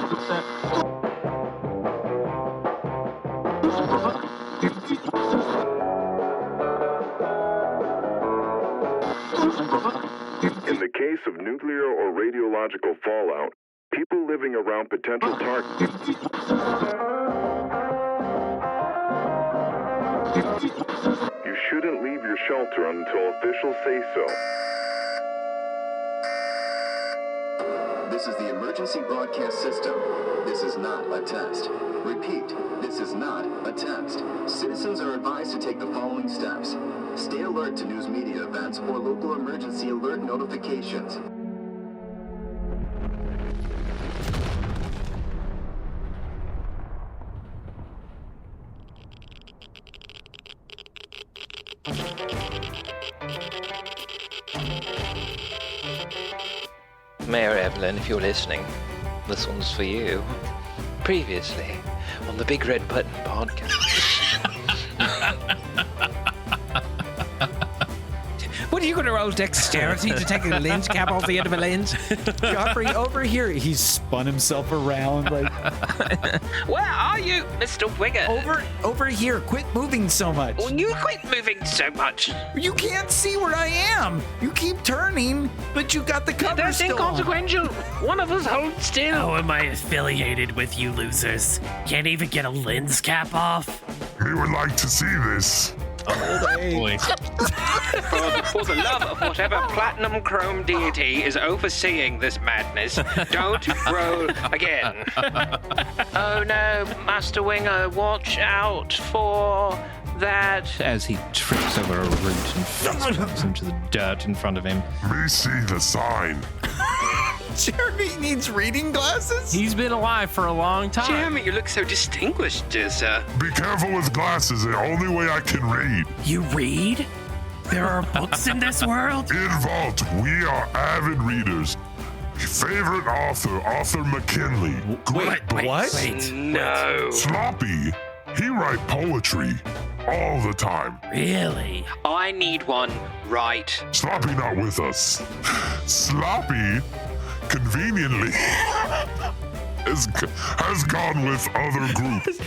In the case of nuclear or radiological fallout, people living around potential targets. You shouldn't leave your shelter until officials say so. This is the emergency broadcast system. This is not a test. Repeat, this is not a test. Citizens are advised to take the following steps. Stay alert to news media events or local emergency alert notifications. Mayor Evelyn, if you're listening, this one's for you. Previously, on the Big Red Button podcast. What are you going to roll dexterity to take a lens cap off the end of a lens? Gotfree, over here. He's spun himself around like... Where are you, Mr. Wigger? Over here. Quit moving so much. Well, you quit moving so much. You can't see where I am. You keep turning, but you got the cover That's still inconsequential. One of us holds still. How am I affiliated with you losers? Can't even get a lens cap off? We would like to see this. Boy. For the love of whatever platinum chrome deity is overseeing this madness, don't roll again. Oh no, Master Winger, watch out for that. As he trips over a root and falls into the dirt in front of him. We see the sign. Jeremy needs reading glasses? He's been alive for a long time. Jeremy, you look so distinguished, dear sir. Be careful with glasses, the only way I can read. You read? There are books in this world? In Vault, we are avid readers. Favorite author, Arthur McKinley. Great book. What? No. Sloppy, he write poetry all the time. Really? I need one right. Sloppy not with us. Sloppy, conveniently, has gone with other groups.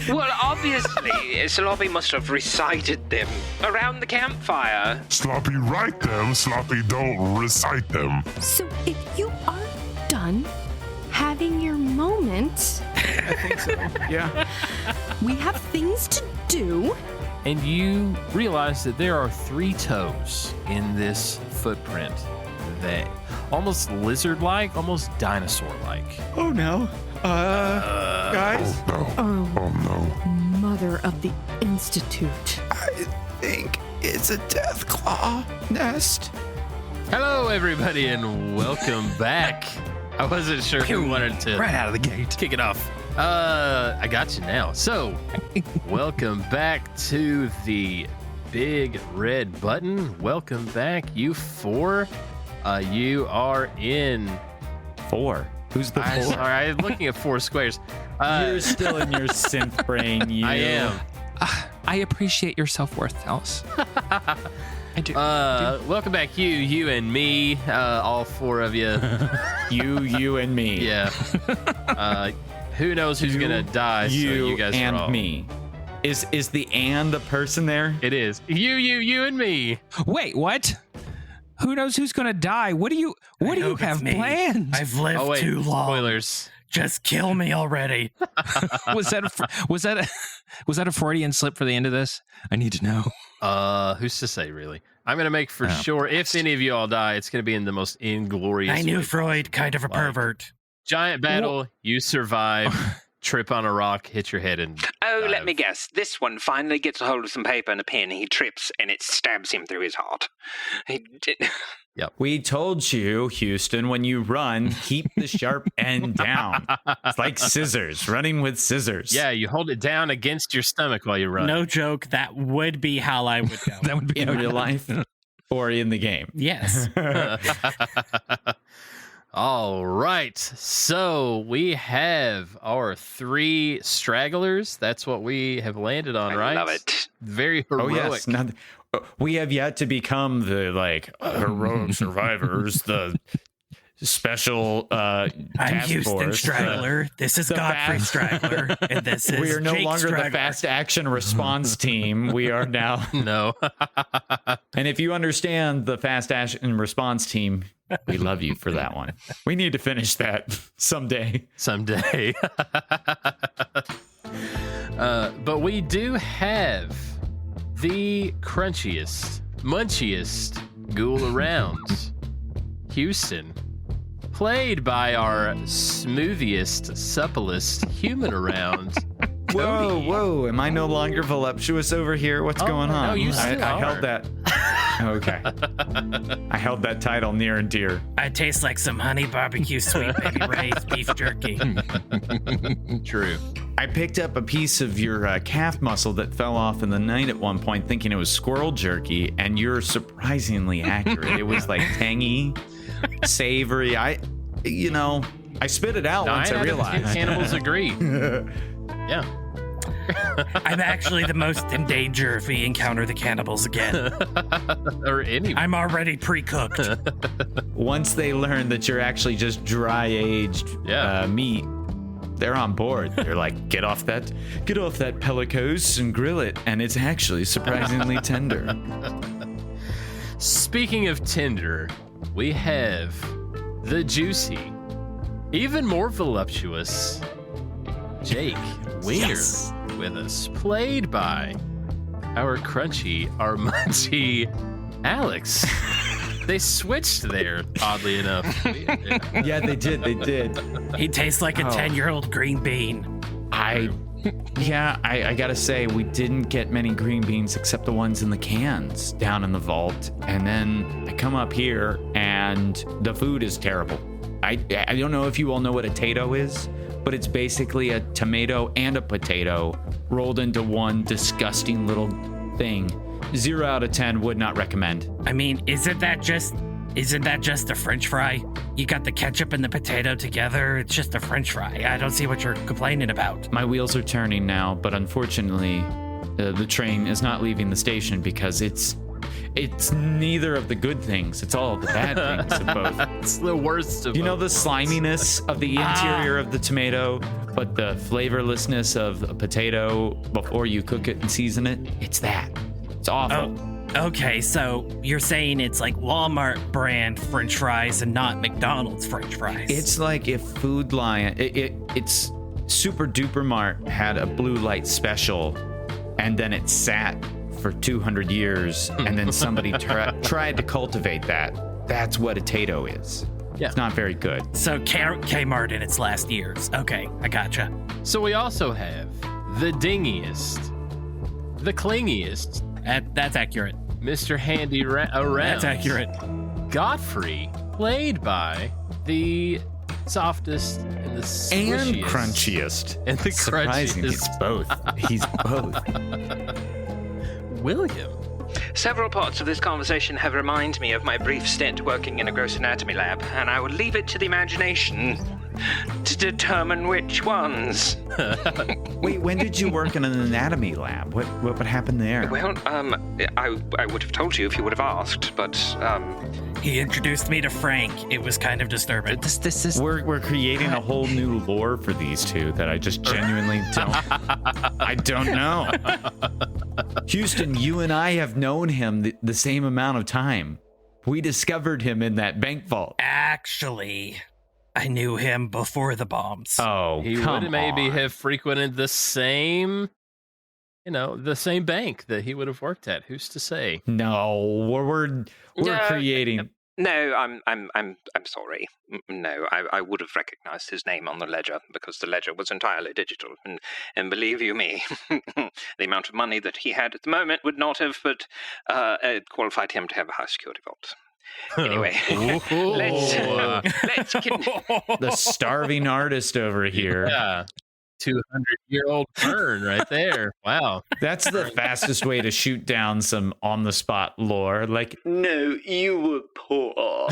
Well, obviously, Sloppy must have recited them around the campfire. Sloppy write them, Sloppy don't recite them. So if you are done having your moment, I think so. Yeah. we have things to do. And you realize that there are 3 toes in this footprint. They almost lizard-like, almost dinosaur-like. Oh no. Guys? Oh no. Oh no. Mother of the Institute. I think it's a Deathclaw Nest. Hello, everybody, and welcome back. I wasn't sure who wanted to Right out of the gate. kick it off. I got you now. So, welcome back to the Big Red Button. Welcome back, you 4. You are in 4. Who's the 4? Sorry, I'm looking at 4 squares. You're still in your synth brain, you. I am. I appreciate your self-worth, Alice. I do. Welcome back, you and me, all 4 of you. You and me. Yeah. Who knows who's gonna die? You, so you guys and are all... me. Is the and a person there? It is. You and me. Wait, what? Who knows who's going to die? What do you have planned? I've lived too long. Spoilers. Just kill me already. was that a Freudian slip for the end of this? I need to know. Who's to say, really? I'm going to make for sure if any of you all die, it's going to be in the most inglorious I knew way. Freud, kind of a pervert. Giant battle, you survive, trip on a rock, hit your head, and Oh, dive. let me guess. This one finally gets a hold of some paper and a pen. He trips, and it stabs him through his heart. We told you, Houston, when you run, keep the sharp end down. It's like scissors, running with scissors. Yeah, you hold it down against your stomach while you run. No joke, that would be how I would go. That would be In real life or in the game. Yes. All right, so we have our 3 stragglers. That's what we have landed on, right? I love it. Very heroic. Oh, yes. We have yet to become the heroic survivors, the special I'm task Houston force. Straggler. This is the Godfrey fast- Straggler. And this is We are no Jake longer Straggler. the fast action response team. We are now. No. And if you understand the fast action response team, we love you for that one. We need to finish that someday. Someday. But we do have the crunchiest, munchiest ghoul around. Houston, played by our smoothiest, supplest human around. Whoa, Cody. whoa. Am I no longer voluptuous over here? What's going on? no, you I still held are. that. Okay. I held that title near and dear. I taste like some honey barbecue sweet baby Ray's beef jerky. True. I picked up a piece of your calf muscle that fell off in the night at one point, thinking it was squirrel jerky, and you're surprisingly accurate. It was like tangy, savory. I spit it out once 9 I out of 10 realized. cannibals agree. Yeah. I'm actually the most in danger if we encounter the cannibals again. Or any. I'm already pre-cooked. Once they learn that you're actually just dry aged meat, they're on board. They're like, get off that pellicose and grill it, and it's actually surprisingly tender. Speaking of tender, we have the juicy, even more voluptuous Jake Wiener with us, played by our crunchy, our munchy Alex. They switched there, oddly enough. Yeah, they did. He tastes like a 10-year-old green bean. I gotta say, we didn't get many green beans except the ones in the cans down in the vault. And then I come up here and the food is terrible. I don't know if you all know what a tato is, but it's basically a tomato and a potato rolled into one disgusting little thing. 0 out of 10, would not recommend. I mean, isn't that just a French fry? You got the ketchup and the potato together. It's just a French fry. I don't see what you're complaining about. My wheels are turning now, but unfortunately, the train is not leaving the station because it's neither of the good things. It's all of the bad things of both. It's the worst of You know the both. sliminess of the interior of the tomato, but the flavorlessness of a potato before you cook it and season it? It's that. It's awful. Oh, okay, so you're saying it's like Walmart brand French fries and not McDonald's French fries. It's like if Food Lion, it's Super Duper Mart had a blue light special, and then it sat for 200 years, and then somebody tried to cultivate that. That's what a tato is. Yeah. It's not very good. So Kmart in its last years. Okay, I gotcha. So we also have the dingiest, the clingiest, That's accurate. Mr. Handy Around. That's accurate. Godfrey, played by the softest and the squishiest. And crunchiest. And the Surprising. He's crunchiest. both. He's both. William. Several parts of this conversation have reminded me of my brief stint working in a gross anatomy lab, and I will leave it to the imagination to determine which ones. Wait, when did you work in an anatomy lab? What happened there? Well, I would have told you if you would have asked, but He introduced me to Frank. It was kind of disturbing. This is We're creating a whole new lore for these two that I just genuinely I don't know. Houston, you and I have known him the same amount of time. We discovered him in that bank vault. Actually, I knew him before the bombs. Oh, He come would maybe on. have frequented the same bank that he would have worked at. Who's to say? No, we're No, creating. no, I'm sorry. No, I would have recognized his name on the ledger because the ledger was entirely digital, and believe you me, the amount of money that he had at the moment would not have qualified him to have a high security vault. Anyway, let's The starving artist over here. Yeah. 200-year-old burn right there. Wow. That's the fastest way to shoot down some on-the-spot lore. Like, no, you were poor.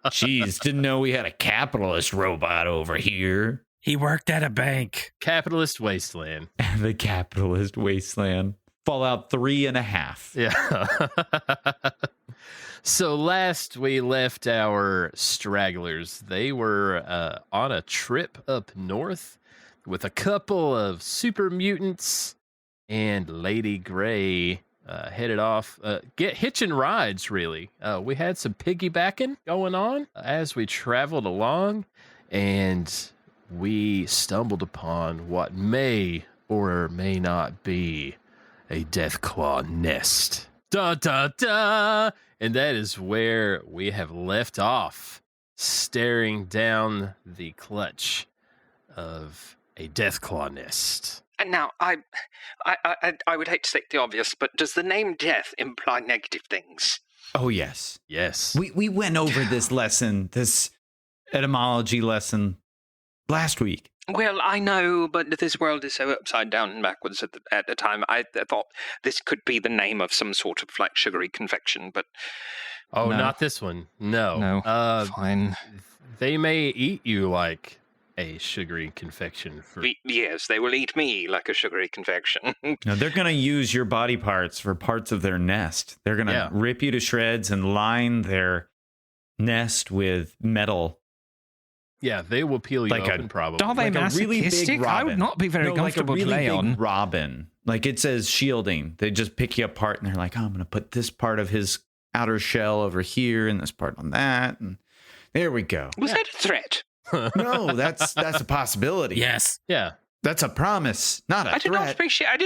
Jeez, didn't know we had a capitalist robot over here. He worked at a bank. Capitalist wasteland. The capitalist wasteland. Fallout 3.5. Yeah. So last we left our stragglers, they were on a trip up north with a couple of super mutants, and Lady Grey headed off, hitching rides, really. We had some piggybacking going on as we traveled along, and we stumbled upon what may or may not be a Deathclaw Nest. Da da da! And that is where we have left off, staring down the clutch of a Deathclaw Nest. And now, I would hate to state the obvious, but does the name Death imply negative things? Oh, yes. Yes. We went over this lesson, this etymology lesson, last week. Well, I know, but this world is so upside down and backwards at the time. I thought this could be the name of some sort of like sugary confection, but Oh, No. not this one. No. No, fine. They may eat you like a sugary confection. yes, they will eat me like a sugary confection. No, they're going to use your body parts for parts of their nest. They're going to rip you to shreds and line their nest with metal. Yeah, they will peel you Like open, probably. Are they Like a really big masochistic? I would robin. not be very No, comfortable like a to really lay big on. robin. Like it says shielding. They just pick you apart and they're like, oh, I'm going to put this part of his outer shell over here and this part on that. And there we go. Was that a threat? No, that's a possibility. Yes. Yeah. That's a promise, not a I did threat.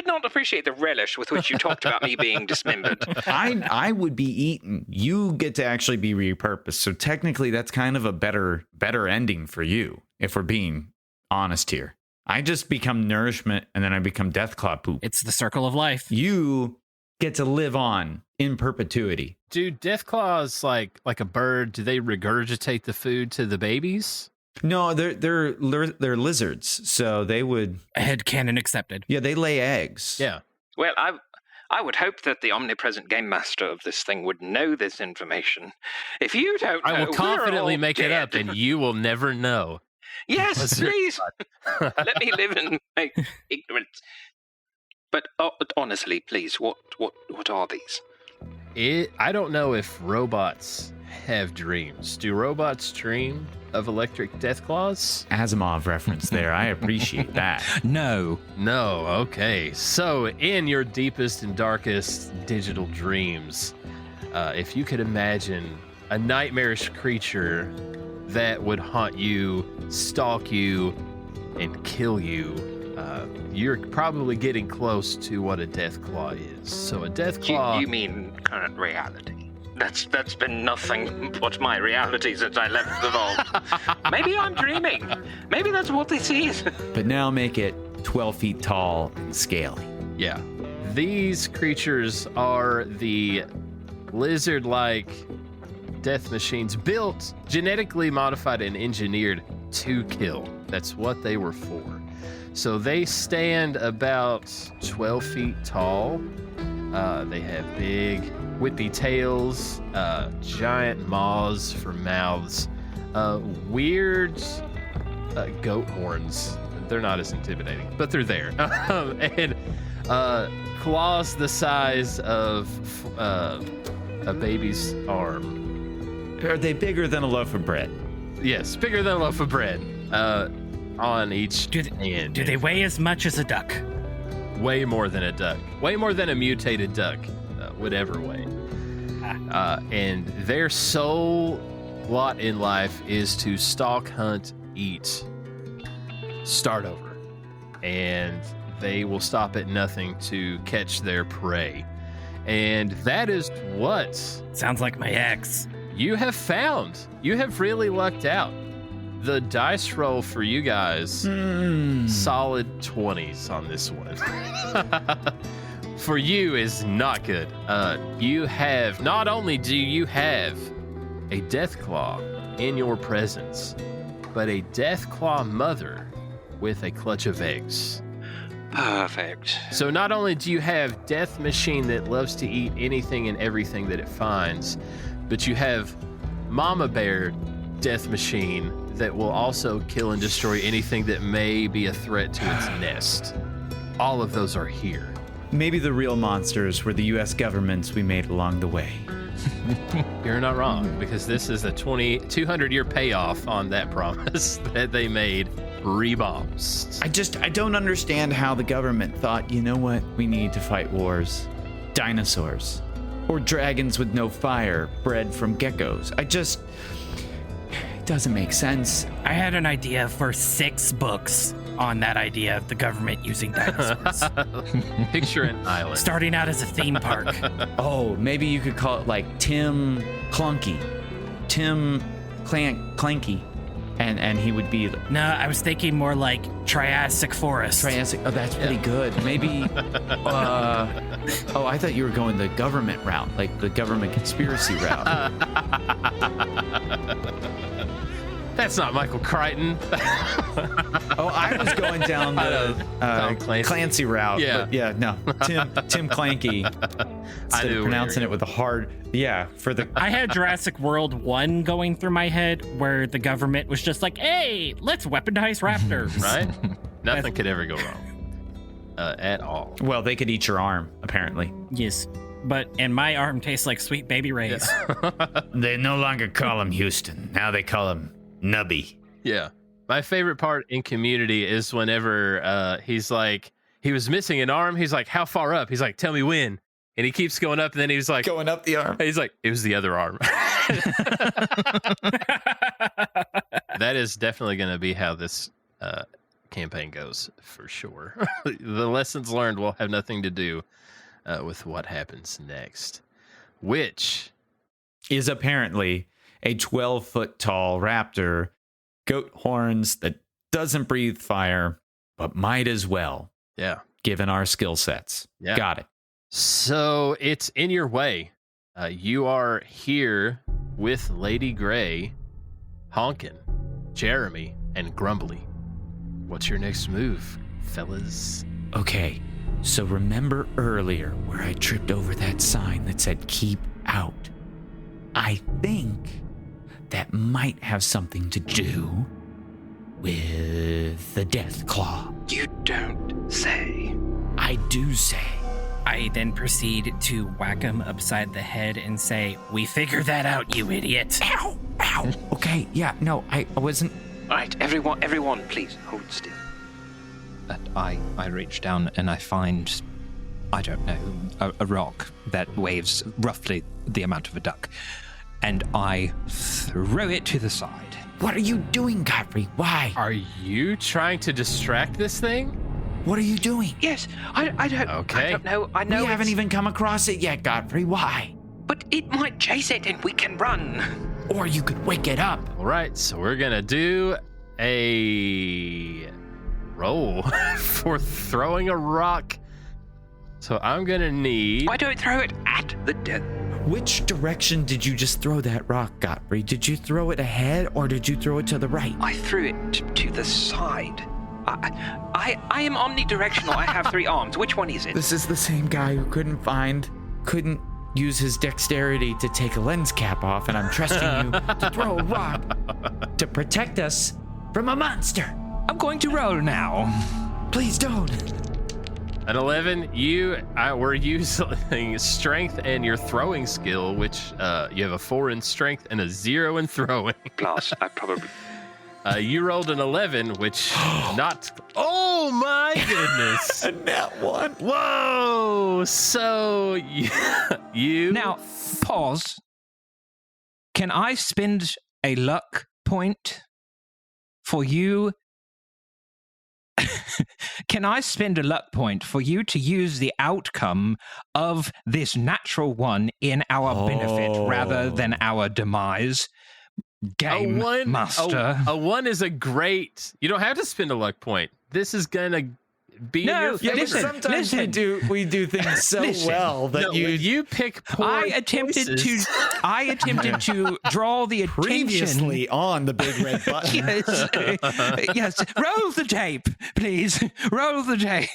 not appreciate the relish with which you talked about me being dismembered. I would be eaten. You get to actually be repurposed. So technically that's kind of a better ending for you, if we're being honest here. I just become nourishment and then I become Deathclaw poop. It's the circle of life. You get to live on in perpetuity. Do Deathclaws like a bird? Do they regurgitate the food to the babies? No, they're lizards, so they would. Headcanon accepted. Yeah, they lay eggs. Yeah. Well, I would hope that the omnipresent game master of this thing would know this information. If you don't know, I will we're confidently all make it up, dead. and you will never know. Yes, please. Let me live in my ignorance. But honestly, please, what are these? I don't know if robots have dreams. Do robots dream of electric Deathclaws? Asimov reference there. I appreciate that. No. No, okay. So, in your deepest and darkest digital dreams, if you could imagine a nightmarish creature that would haunt you, stalk you, and kill you, you're probably getting close to what a Deathclaw is. So a Deathclaw... You mean current reality? That's been nothing but my reality since I left the vault. Maybe I'm dreaming. Maybe that's what this is. But now make it 12 feet tall and scaly. Yeah. These creatures are the lizard-like death machines built, genetically modified, and engineered to kill. That's what they were for. So they stand about 12 feet tall. They have big, whippy tails, giant maws for mouths, weird goat horns. They're not as intimidating, but they're there. And claws the size of a baby's arm. Are they bigger than a loaf of bread? Yes, bigger than a loaf of bread. On each hand. Do they weigh as much as a duck? Way more than a duck. Way more than a mutated duck would ever weigh. And their sole lot in life is to stalk, hunt, eat, start over. And they will stop at nothing to catch their prey. And that is what Sounds like my ex. you have found. You have really lucked out. The dice roll for you guys, solid 20s on this one. For you is not good. You have, not only do you have a Deathclaw in your presence, but a Deathclaw mother with a clutch of eggs. Perfect. So not only do you have Death Machine that loves to eat anything and everything that it finds, but you have Mama Bear Death Machine that will also kill and destroy anything that may be a threat to its nest. All of those are here. Maybe the real monsters were the U.S. governments we made along the way. You're not wrong, because this is a 200-year payoff on that promise that they made pre-bombs. I don't understand how the government thought, you know what, we need to fight wars. Dinosaurs. Or dragons with no fire, bred from geckos. It doesn't make sense. I had an idea for 6 books on that idea of the government using dinosaurs. Picture an island. Starting out as a theme park. Oh, maybe you could call it like Tim Clunky. Tim Clanky. And he would be... No, I was thinking more like Triassic Forest. Triassic. Oh, that's pretty good. Maybe... I thought you were going the government route, like the government conspiracy route. That's not Michael Crichton. I was going down the Clancy route. Yeah. But yeah, no. Tim Clanky. Instead of pronouncing it with a hard... Yeah, for the... I had Jurassic World 1 going through my head where the government was just like, hey, let's weaponize raptors. Right? Nothing could ever go wrong. At all. Well, they could eat your arm, apparently. Yes. And my arm tastes like sweet baby Ray's. They no longer call him Houston. Now they call him Nubby. Yeah. My favorite part in Community is whenever he's like, he was missing an arm. He's like, how far up? He's like, tell me when. And he keeps going up, and then he was like... Going up the arm. He's like, it was the other arm. That is definitely going to be how this campaign goes, for sure. The lessons learned will have nothing to do with what happens next. Which is apparently a 12-foot tall raptor, goat horns that doesn't breathe fire, but might as well. Yeah. Given our skill sets. Yeah. Got it. So it's in your way. You are here with Lady Grey, Honkin, Jeremy, and Grumbly. What's your next move, fellas? Okay, so remember earlier where I tripped over that sign that said keep out? I think that might have something to do with the Deathclaw. You don't say. I do say. I then proceed to whack him upside the head and say, we figured that out, you idiot. Ow! Ow! Okay, yeah, no, I wasn't... All right, everyone, please, hold still. I reach down and I find, I don't know, a rock that weighs roughly the amount of a duck. And I throw it to the side. What are you doing, Gotfree? Why? Are you trying to distract this thing? What are you doing? Yes, I don't know. I know we haven't even come across it yet, Gotfree. Why? But it might chase it and we can run. Or you could wake it up. All right, so we're going to do a roll for throwing a rock. So I'm going to need... Why don't throw it at the death? Which direction did you just throw that rock, Gotfree? Did you throw it ahead or did you throw it to the right? I threw it to the side. I am omnidirectional. I have 3 arms. Which one is it? This is the same guy who couldn't use his dexterity to take a lens cap off, and I'm trusting you to throw a rock to protect us from a monster. I'm going to roll now. Please don't. At 11, you were using strength and your throwing skill, which you have a 4 in strength and a 0 in throwing. Plus, I probably... You rolled an 11, which not... Oh, my goodness. A nat 1. Whoa. So you... Now, pause. Can I spend a luck point for you? Can I spend a luck point for you to use the outcome of this natural one in our benefit rather than our demise? Game master. A 1 is a great... You don't have to spend a luck point. This is going to be in your favor. Listen, sometimes we do things so well that you pick poor I attempted to draw the attention previously on the big red button. Yes. Roll the tape, please. Roll the tape.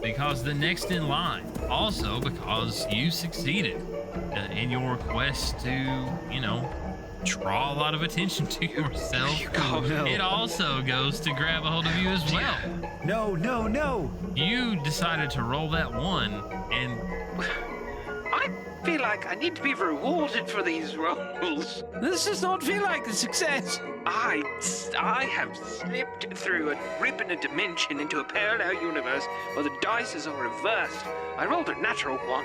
Because the next in line, also because you succeeded in your quest to, draw a lot of attention to yourself. It also goes to grab a hold of you as well. No. You decided to roll that 1, and feel like I need to be rewarded for these rolls. This does not feel like a success. I have slipped through a rip in a dimension into a parallel universe where the dice are reversed. I rolled a natural 1.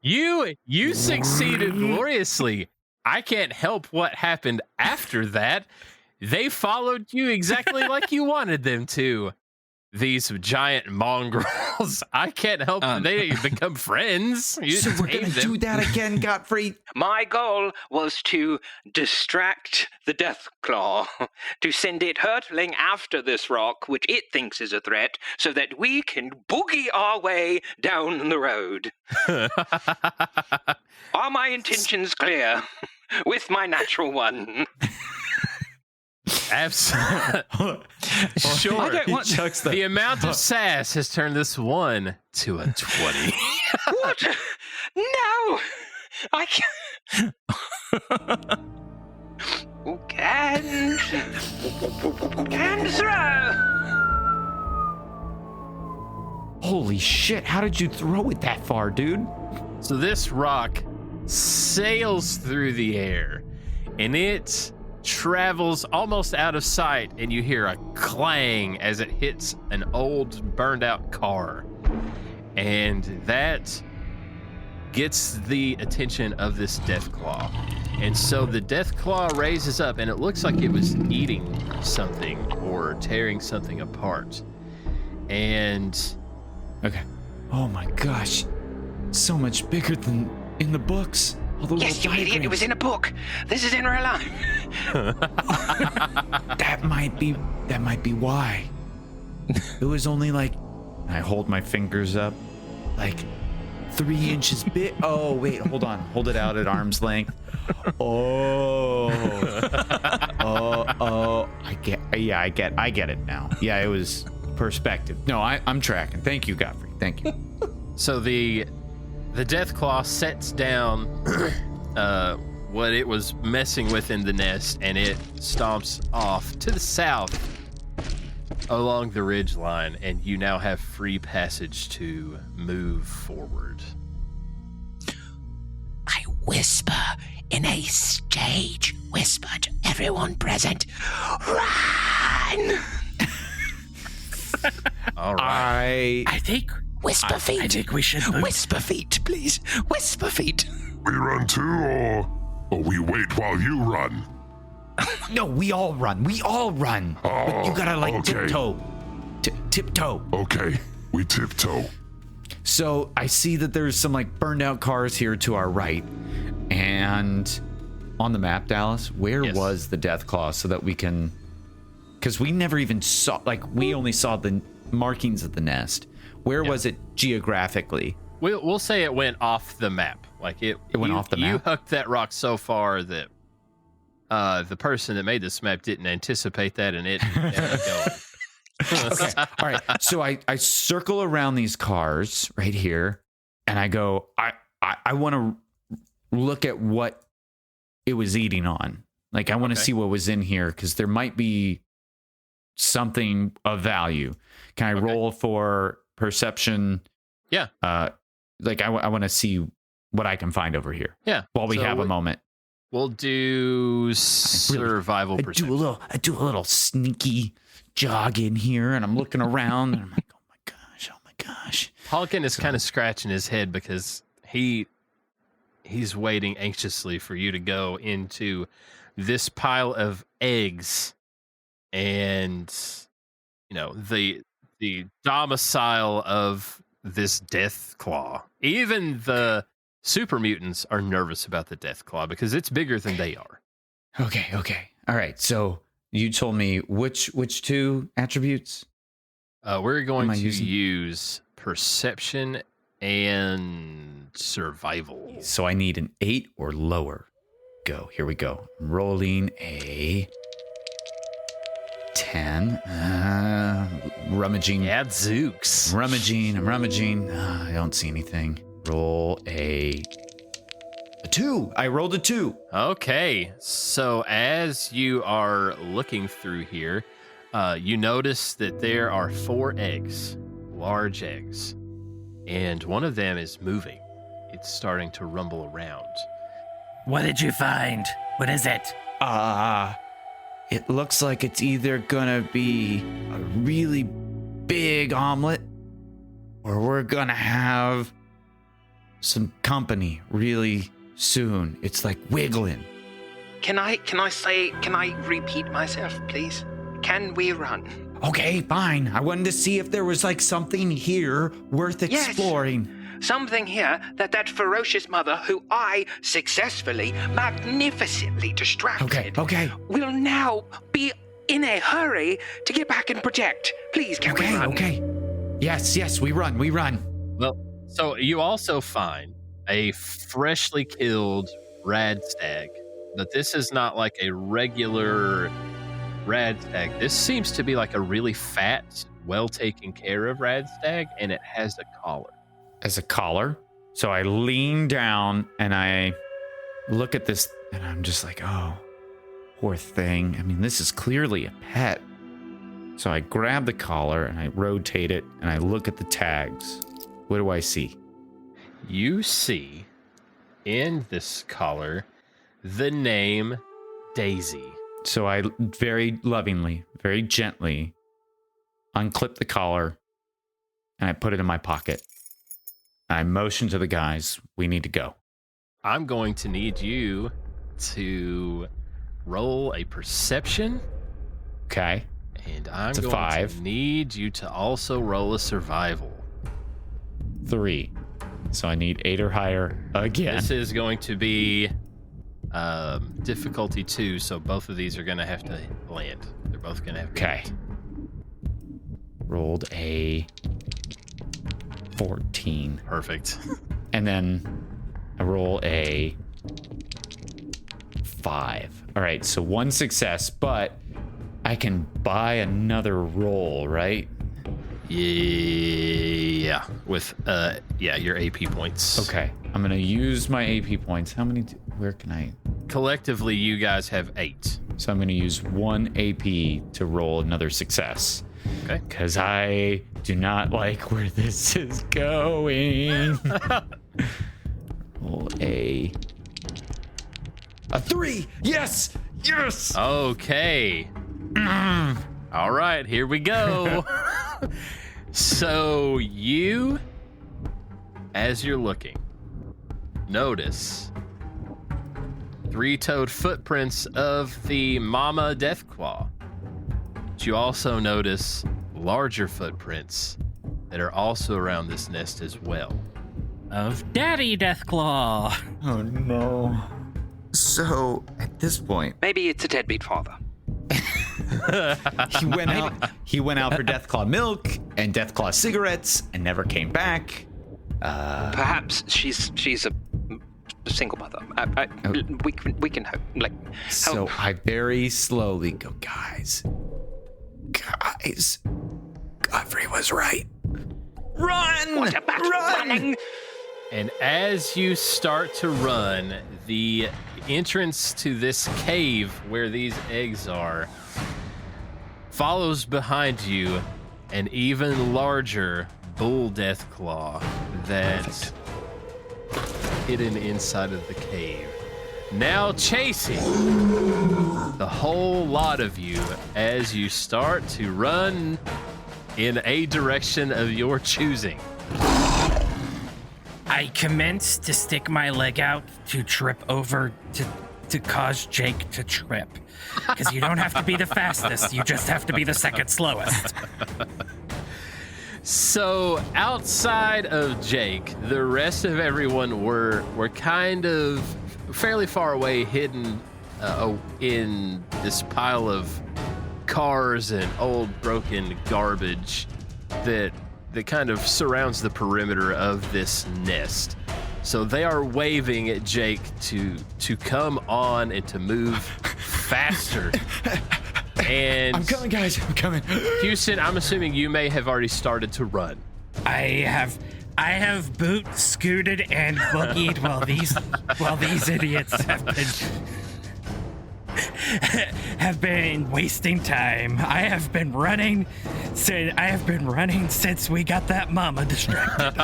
You succeeded gloriously. I can't help what happened after that. They followed you exactly like you wanted them to. These giant mongrels. I can't help they become friends. You So we're tame gonna them. do that again, Gotfree? My goal was to distract the Deathclaw, to send it hurtling after this rock, which it thinks is a threat, so that we can boogie our way down the road. Are my intentions clear? With my natural 1. Absolutely. Sure. I don't want The amount of sass has turned this 1 to a 20. What? No! I can't. Can throw! Holy shit, how did you throw it that far, dude? So this rock sails through the air, and it travels almost out of sight, and you hear a clang as it hits an old burned out car, and that gets the attention of this Deathclaw. And so the Deathclaw raises up, and it looks like it was eating something or tearing something apart. And Okay. Oh my gosh. So much bigger than in the books. All the Yes, you little idiot, it was in a book. This is in real life. That might be why. It was only like, I hold my fingers up, like 3 inches big. Oh wait, hold on, hold it out at arm's length. Oh, I get it now. Yeah, it was perspective. No, I'm tracking. Thank you, Gotfree. Thank you. so the Deathclaw sets down what it was messing with in the nest, and it stomps off to the south along the ridge line, and you now have free passage to move forward. I whisper in a stage whisper to everyone present. Run! All right. I think Whisper feet. I think we should move. Whisper feet, please. Whisper feet. We run too, or we wait while you run? No, we all run. We all run. But you gotta like okay. tiptoe. Tiptoe. Okay, we tiptoe. So I see that there's some like burned out cars here to our right. And on the map, Dallas, where Yes. was the Deathclaw so that we can, because we never even saw, like we only saw the markings of the nest. Where was it geographically? We'll say it went off the map. Like it went off the You map? hooked that rock so far that the person that made this map didn't anticipate that, and it kept going. Okay. All right. So I circle around these cars right here, and I go, I want to look at what it was eating on. Like I want to see what was in here, because there might be something of value. Can I roll for perception? Yeah. Like I want to see what I can find over here. Yeah. While we So have a moment. We'll do survival I perception. do a little sneaky jog in here, and I'm looking around, and I'm like, oh my gosh. Halkin is kind of scratching his head because he's waiting anxiously for you to go into this pile of eggs and the domicile of this Deathclaw. Even the super mutants are nervous about the Deathclaw because it's bigger than they are. Okay. All right. So you told me which 2 attributes? We're going to using? use perception and survival. So I need an 8 or lower. Go. Here we go. Rolling a 10. Rummaging. Adzooks. I'm rummaging. I don't see anything. Roll a 2. I rolled a 2. Okay, so as you are looking through here, you notice that there are 4 eggs, large eggs, and one of them is moving. It starting to rumble around. What did you find? What is it? It looks like it's either gonna be a really big omelet, or we're gonna have some company really soon. It's like wiggling. Can I repeat myself, please? Can we run? Okay, fine. I wanted to see if there was like something here worth exploring. Something here that ferocious mother, who I successfully, magnificently distracted, will now be in a hurry to get back and protect. Please, can we run? Okay. Yes, we run. Well, so you also find a freshly killed Radstag, but this is not like a regular Radstag. This seems to be like a really fat, well taken care of Radstag, and it has a collar. As a collar. So I lean down and I look at this and I'm just like, oh, poor thing. I mean, this is clearly a pet. So I grab the collar and I rotate it and I look at the tags. What do I see? You see in this collar the name Daisy. So I very lovingly, very gently unclip the collar and I put it in my pocket. I motion to the guys, we need to go. I'm going to need you to roll a perception. Okay. And I'm It's a going 5. to need you to also roll a survival. 3. So I need 8 or higher again. This is going to be difficulty 2, so both of these are going to have to land. They're both going to have to land. Rolled a 14. Perfect. And then I roll a 5. All right, so 1 success, but I can buy another roll, right? Yeah, with your AP points. Okay, I'm gonna use my AP points. How many? Where can I? Collectively, you guys have 8. So I'm gonna use 1 AP to roll another success. Okay. Because I do not like where this is going. Roll a 3. Yes. Okay. All right, here we go. So you, as you're looking, notice 3-toed footprints of the mama Deathclaw. But you also notice larger footprints that are also around this nest as well. Of Daddy Deathclaw. Oh no. So at this point, Maybe it's a deadbeat father. he went out for Deathclaw milk and Deathclaw cigarettes and never came back. Perhaps she's a single mother. We can hope. So I very slowly go, guys, Gotfree was right. Run! What about running? And as you start to run, the entrance to this cave where these eggs are follows behind you an even larger bull Deathclaw that's hidden inside of the cave. Now chasing the whole lot of you as you start to run in a direction of your choosing. I commence to stick my leg out to trip over to cause Jake to trip. Because you don't have to be the fastest, you just have to be the second slowest. So outside of Jake, the rest of everyone were kind of fairly far away, hidden in this pile of cars and old broken garbage that kind of surrounds the perimeter of this nest. So they are waving at Jake to come on and to move faster. And I'm coming, guys. I'm coming. Houston, I'm assuming you may have already started to run. I have boot scooted and boogied while these idiots have been wasting time. I have been running since we got that mama distracted.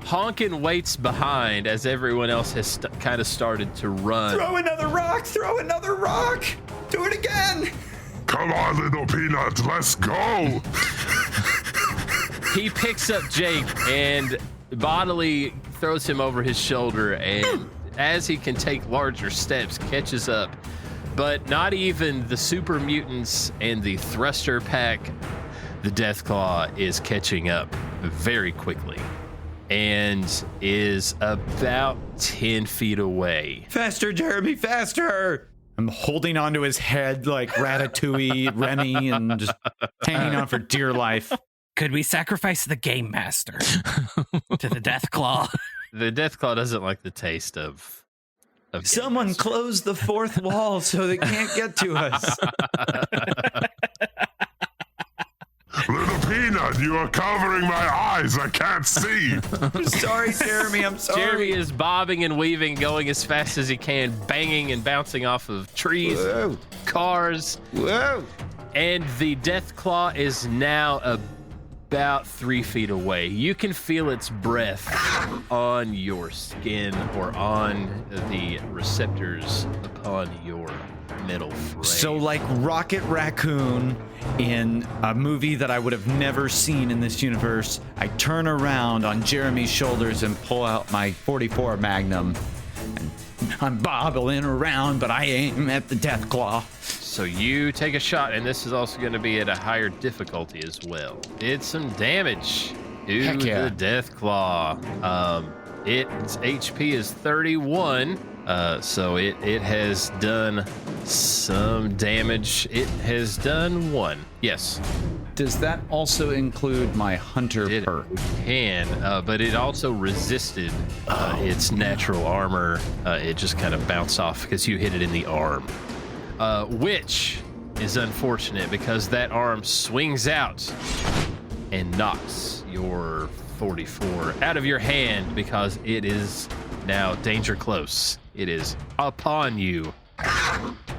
Honkin waits behind as everyone else has kind of started to run. Throw another rock! Throw another rock! Do it again! Come on, little peanut, let's go! He picks up Jake and bodily throws him over his shoulder, and as he can take larger steps, catches up. But not even the super mutants and the thruster pack, the Deathclaw is catching up very quickly and is about 10 feet away. Faster, Jeremy, faster! I'm holding onto his head like Ratatouille, Remy, and just hanging on for dear life. Could we sacrifice the game master to the Deathclaw? The Deathclaw doesn't like the taste of Someone close the fourth wall so they can't get to us. Little peanut, you are covering my eyes. I can't see. I'm sorry, Jeremy. I'm sorry. Jeremy is bobbing and weaving, going as fast as he can, banging and bouncing off of trees, Whoa. cars. Whoa. And the Deathclaw is now about 3 feet away. You can feel its breath on your skin or on the receptors upon your metal frame. So like Rocket Raccoon in a movie that I would have never seen in this universe, I turn around on Jeremy's shoulders and pull out my 44 Magnum. And I'm bobbling around, but I aim at the Deathclaw. So you take a shot, and this is also going to be at a higher difficulty as well. Did some damage to Heck yeah. the Deathclaw. Its HP is 31, so it has done some damage. It has done 1. Yes. Does that also include my Hunter It perk? can, but it also resisted its natural armor. It just kind of bounced off because you hit it in the arm. Which is unfortunate because that arm swings out and knocks your 44 out of your hand because it is now danger close. It is upon you.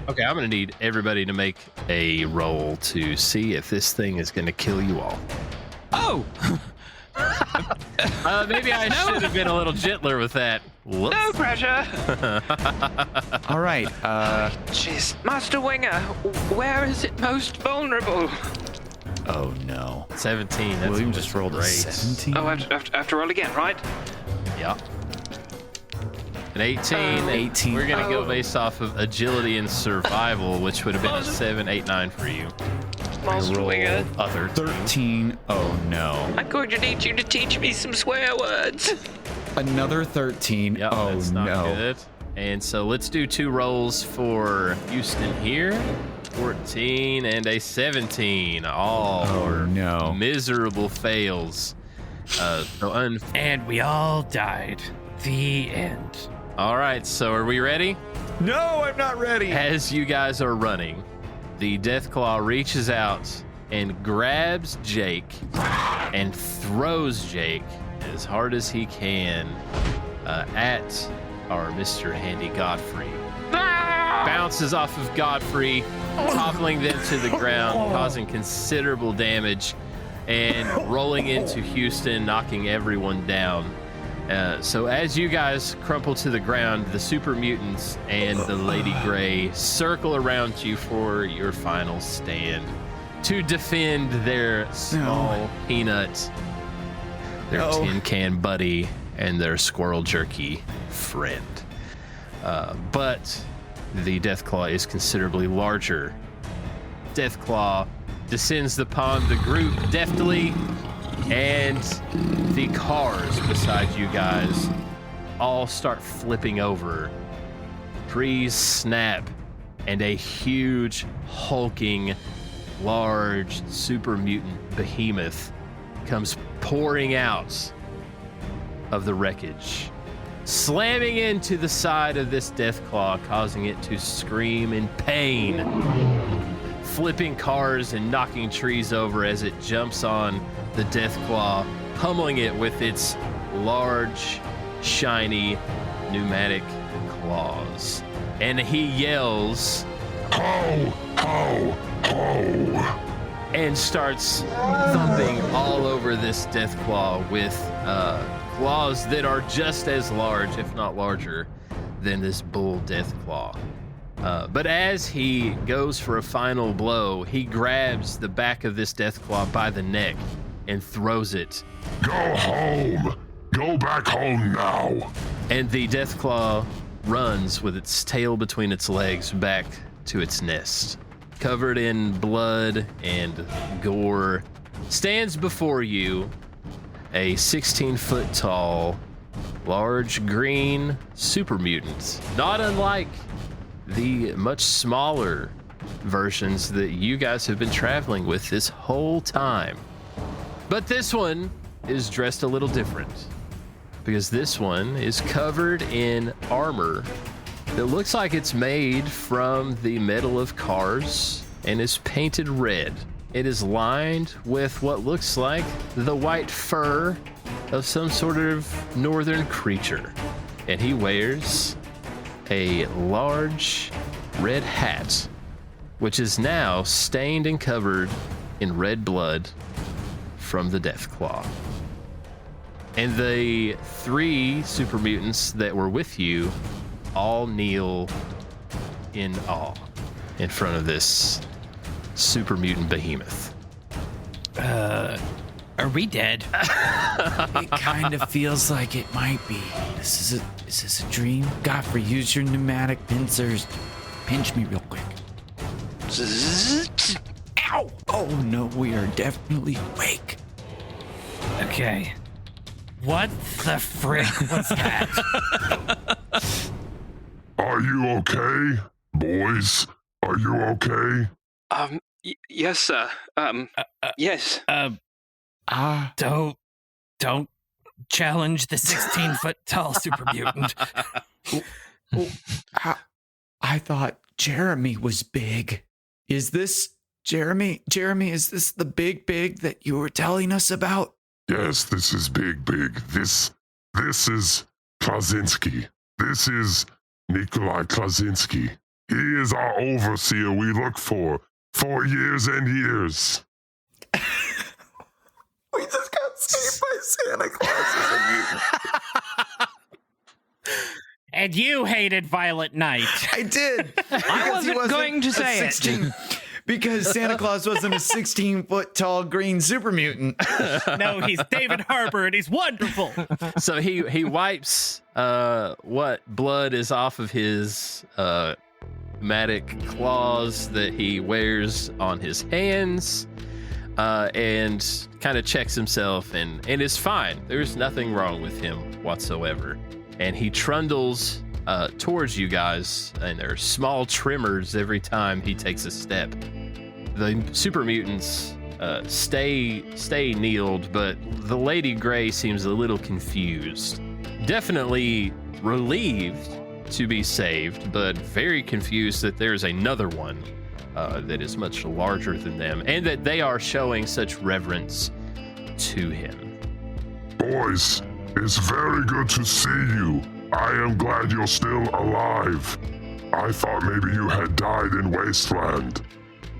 Okay, I'm going to need everybody to make a roll to see if this thing is going to kill you all. Oh! Maybe I should have been a little gentler with that. Whoops. No pressure. All right. Jeez, Master Winger, where is it most vulnerable? Oh no. 17. That's William just rolled a great. 17. Oh, I have to roll again, right? Yeah. An 18. 18. We're going to go based off of agility and survival, which would have been a 7, 8, 9 for you. Master Winger. Other 13. Oh no. I'm going to need you to teach me some swear words. Another 13. Yep, oh that's not no. good. And so let's do 2 rolls for Houston here. 14 and a 17. All are no. miserable fails. And we all died. The end. All right, so are we ready? No, I'm not ready. As you guys are running, the Deathclaw reaches out and grabs Jake and throws Jake as hard as he can at our Mr. Handy Gotfree. Bounces off of Gotfree, toppling them to the ground, causing considerable damage, and rolling into Houston, knocking everyone down. So as you guys crumple to the ground, the super mutants and the Lady Grey circle around you for your final stand to defend their small peanut, their tin can buddy, and their squirrel jerky friend. But the Deathclaw is considerably larger. Deathclaw descends upon the group deftly, and the cars beside you guys all start flipping over. Trees snap, and a huge, hulking, large, super mutant behemoth comes pouring out of the wreckage, slamming into the side of this Deathclaw, causing it to scream in pain, flipping cars and knocking trees over as it jumps on the Deathclaw, pummeling it with its large, shiny, pneumatic claws. And he yells, Ho, ho, ho. and starts thumping all over this Deathclaw with claws that are just as large, if not larger, than this bull Deathclaw. But as he goes for a final blow, he grabs the back of this Deathclaw by the neck and throws it. Go home! Go back home now! And the Deathclaw runs with its tail between its legs back to its nest. Covered in blood and gore, stands before you a 16-foot tall, large green super mutant, not unlike the much smaller versions that you guys have been traveling with this whole time. But this one is dressed a little different, because this one is covered in armor that looks like it's made from the metal of cars and is painted red. It is lined with what looks like the white fur of some sort of northern creature. And he wears a large red hat, which is now stained and covered in red blood from the Deathclaw. And the 3 super mutants that were with you all kneel in awe in front of this super mutant behemoth. Are we dead? It kind of feels like it might be. Is this a dream? Gotfree, use your pneumatic pincers. Pinch me real quick. Ow! Oh no, we are definitely awake. Okay. What the frick was that? Are you okay? Boys, are you okay? Yes, sir. Yes. Don't challenge the 16-foot tall super mutant. I thought Jeremy was big. Is this Jeremy? Jeremy, is this the big that you were telling us about? Yes, this is big. This is Klawzinski. This is Nikolai Klawzinski. He is our overseer we look for years and years. We just got saved by Santa Claus as a mutant. And you hated Violet Knight. I did. I wasn't going to say it. Because Santa Claus wasn't a 16-foot tall green super mutant. No, he's David Harbour, and he's wonderful. So he wipes what blood is off of his pneumatic claws that he wears on his hands, and kind of checks himself and is fine. There's nothing wrong with him whatsoever. And he trundles towards you guys, and there are small tremors every time he takes a step. The super mutants stay kneeled, but the Lady Grey seems a little confused. Definitely relieved to be saved, but very confused that there's another one that is much larger than them, and that they are showing such reverence to him. Boys, it's very good to see you. I am glad you're still alive. I thought maybe you had died in Wasteland.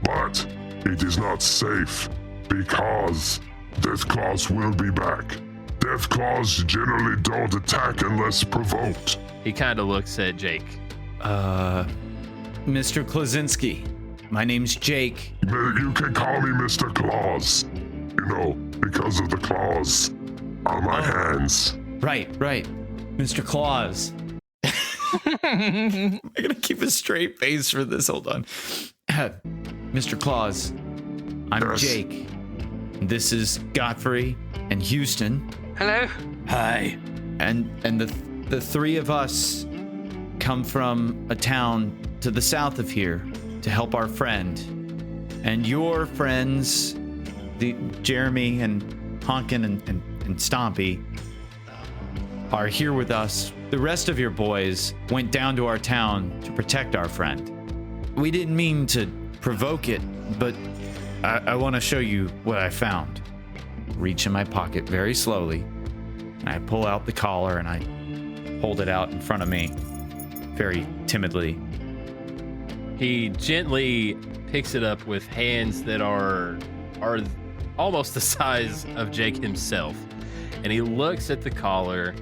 But it is not safe, because Deathclaws will be back. Deathclaws generally don't attack unless provoked. He kind of looks at Jake. Mr. Klawzinski, my name's Jake. You can call me Mr. Klawz. You know, because of the claws on my hands. Right. Mr. Klawz. I'm gonna keep a straight face for this. Hold on. Mr. Klawz, I'm Yes. Jake. This is Gotfree and Houston. Hello? Hi. And the 3 of us come from a town to the south of here to help our friend. And your friends, the Jeremy and Honkin and Stompy, are here with us. The rest of your boys went down to our town to protect our friend. We didn't mean to provoke it, but I want to show you what I found. Reach in my pocket very slowly, and I pull out the collar and I hold it out in front of me very timidly. He gently picks it up with hands that are almost the size of Jake himself, and he looks at the collar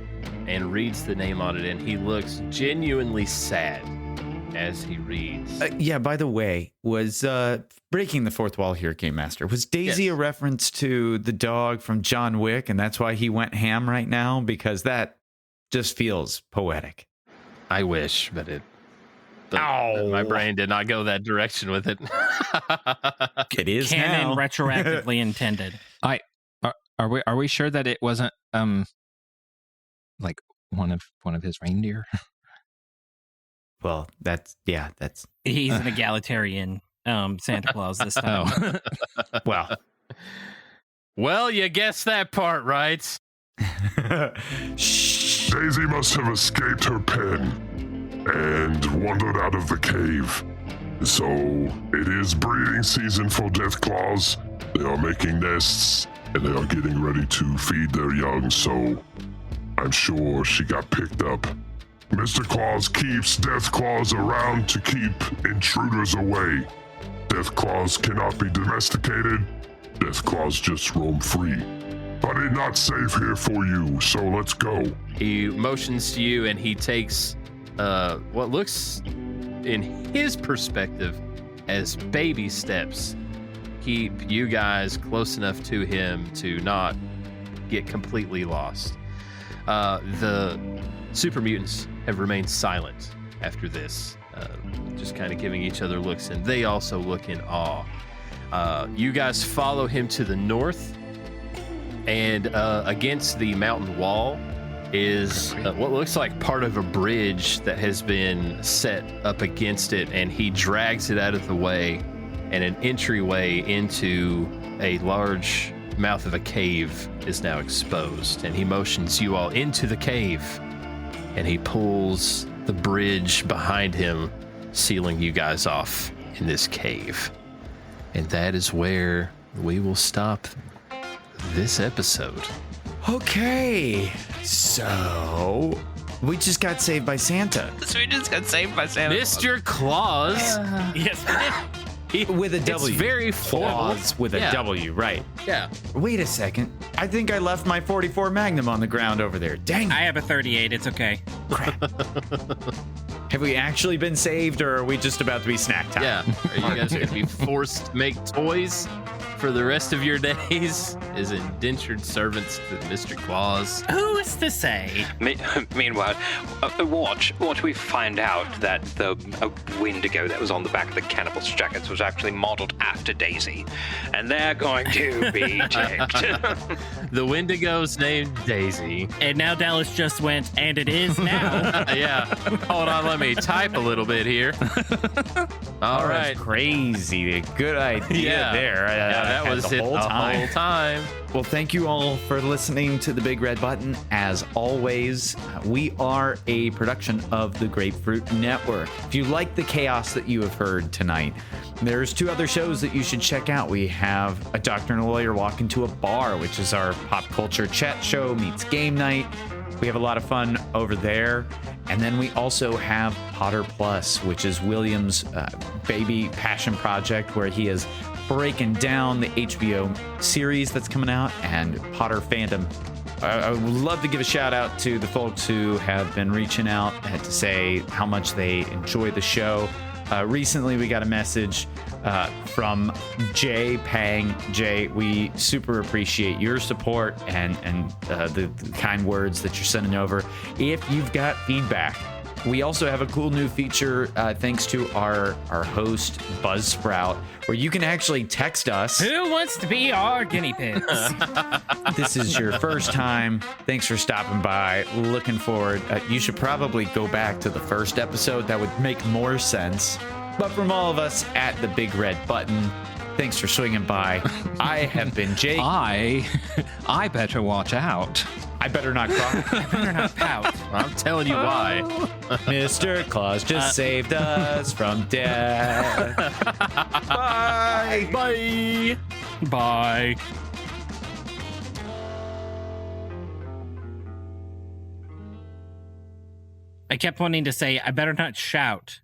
and reads the name on it, and he looks genuinely sad as he reads. Yeah, by the way, was breaking the fourth wall here, Game Master. Was Daisy a reference to the dog from John Wick, and that's why he went ham right now? Because that just feels poetic. I wish, but my brain did not go that direction with it. It is canon now. retroactively intended. Are we sure that it wasn't like one of his reindeer? Well, that's He's an egalitarian Santa Claus this time. Well, you guessed that part right. Daisy must have escaped her pen and wandered out of the cave. So it is breeding season for Deathclaws. They are making nests and they are getting ready to feed their young, so I'm sure she got picked up. Mr. Claus keeps Deathclaws around to keep intruders away. Deathclaws cannot be domesticated. Deathclaws just roam free. But it's not safe here for you, so let's go. He motions to you, and he takes what looks, in his perspective, as baby steps. Keep you guys close enough to him to not get completely lost. The super mutants have remained silent after this, just kind of giving each other looks, and they also look in awe. You guys follow him to the north, and against the mountain wall is what looks like part of a bridge that has been set up against it, and he drags it out of the way, and an entryway into a large mouth of a cave is now exposed, and he motions you all into the cave, and he pulls the bridge behind him, sealing you guys off in this cave. And that is where we will stop this episode. Okay, so we just got saved by Santa. So we just got saved by Santa. Mr. Claus. Yes, we did. With a W. It's very formal. Claws with a W, right. Yeah. Wait a second. I think I left my 44 Magnum on the ground over there. Dang. I have a 38. It's okay. Have we actually been saved, or are we just about to be snack time? Yeah. Are you guys going to be forced to make toys for the rest of your days as indentured servants to Mr. Claus? Who is to say? Meanwhile, what we find out that the Wendigo that was on the back of the cannibals' jackets was actually modeled after Daisy, and they're going to be ticked. The Wendigo's named Daisy. And now Dallas just went, and it is now. Yeah. Hold on, let me type a little bit here. All right. Crazy. Good idea there. That was the it whole the time. whole time. Well, thank you all for listening to The Big Red Button. As always, we are a production of the Grapefruit Network. If you like the chaos that you have heard tonight, there's 2 other shows that you should check out. We have A Doctor and a Lawyer Walk Into a Bar, which is our pop culture chat show meets game night. We have a lot of fun over there. And then we also have Potter Plus, which is William's baby passion project, where he is breaking down the HBO series that's coming out and Potter fandom. I would love to give a shout out to the folks who have been reaching out to say how much they enjoy the show. Recently, we got a message from Jay Pang. Jay, we super appreciate your support and the kind words that you're sending over. If you've got feedback, we also have a cool new feature thanks to our host, Buzzsprout, where you can actually text us. Who wants to be our guinea pigs? This is your first time. Thanks for stopping by. Looking forward. You should probably go back to the first episode. That would make more sense. But from all of us at the Big Red Button, thanks for swinging by. I have been Jake. I better watch out. I better not cry. I better not pout. I'm telling you why. Mr. Claus just saved us from death. Bye. Bye. Bye. I kept wanting to say, I better not shout.